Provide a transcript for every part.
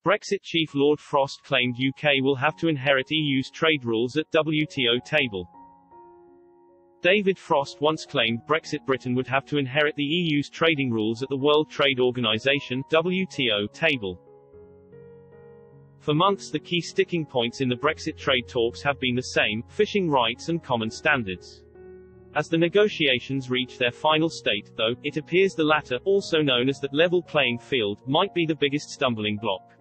Brexit chief Lord Frost claimed UK will have to inherit EU's trade rules at WTO table. David Frost once claimed Brexit Britain would have to inherit the EU's trading rules at the World Trade Organization (WTO) table. For months the key sticking points in the Brexit trade talks have been the same: fishing rights and common standards. As the negotiations reach their final state, though, it appears the latter, also known as the level playing field, might be the biggest stumbling block.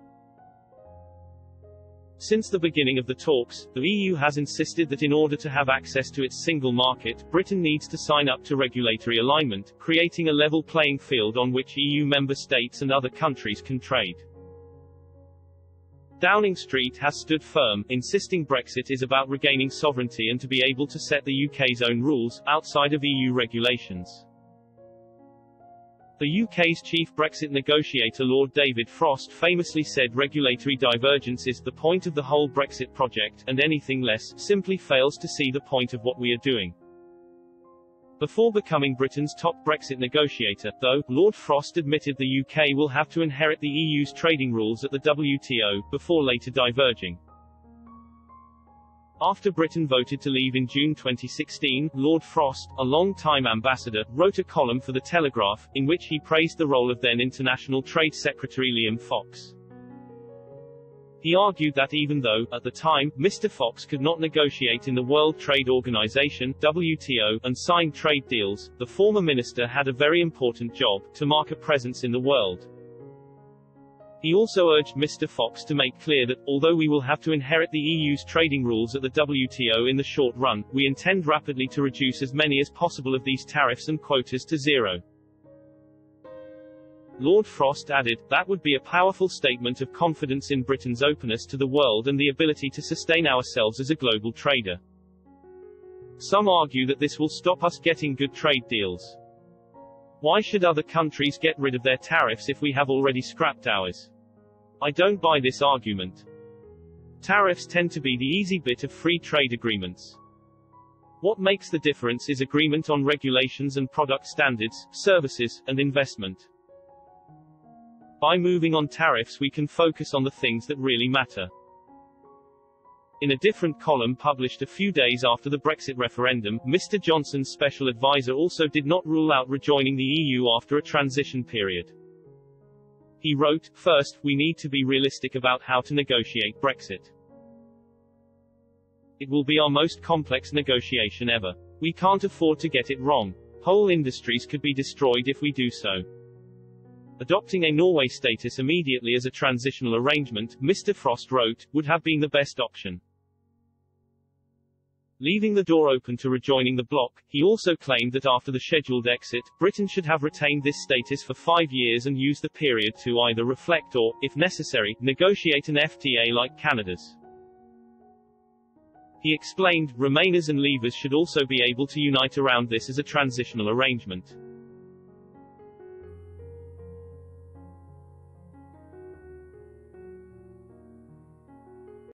Since the beginning of the talks, the EU has insisted that in order to have access to its single market, Britain needs to sign up to regulatory alignment, creating a level playing field on which EU member states and other countries can trade. Downing Street has stood firm, insisting Brexit is about regaining sovereignty and to be able to set the UK's own rules, outside of EU regulations. The UK's chief Brexit negotiator Lord David Frost famously said regulatory divergence is the point of the whole Brexit project, and anything less simply fails to see the point of what we are doing. Before becoming Britain's top Brexit negotiator, though, Lord Frost admitted the UK will have to inherit the EU's trading rules at the WTO, before later diverging. After Britain voted to leave in June 2016, Lord Frost, a long-time ambassador, wrote a column for The Telegraph, in which he praised the role of then International Trade Secretary Liam Fox. He argued that even though, at the time, Mr. Fox could not negotiate in the World Trade Organization (WTO) and sign trade deals, the former minister had a very important job, to mark a presence in the world. He also urged Mr. Fox to make clear that, although we will have to inherit the EU's trading rules at the WTO in the short run, we intend rapidly to reduce as many as possible of these tariffs and quotas to zero. Lord Frost added, that would be a powerful statement of confidence in Britain's openness to the world and the ability to sustain ourselves as a global trader. Some argue that this will stop us getting good trade deals. Why should other countries get rid of their tariffs if we have already scrapped ours? I don't buy this argument. Tariffs tend to be the easy bit of free trade agreements. What makes the difference is agreement on regulations and product standards, services, and investment. By moving on tariffs we can focus on the things that really matter. In a different column published a few days after the Brexit referendum, Mr. Johnson's special advisor also did not rule out rejoining the EU after a transition period. He wrote, first, we need to be realistic about how to negotiate Brexit. It will be our most complex negotiation ever. We can't afford to get it wrong. Whole industries could be destroyed if we do so. Adopting a Norway status immediately as a transitional arrangement, Mr. Frost wrote, would have been the best option. Leaving the door open to rejoining the bloc, he also claimed that after the scheduled exit, Britain should have retained this status for 5 years and use the period to either reflect or, if necessary, negotiate an FTA like Canada's. He explained, Remainers and Leavers should also be able to unite around this as a transitional arrangement.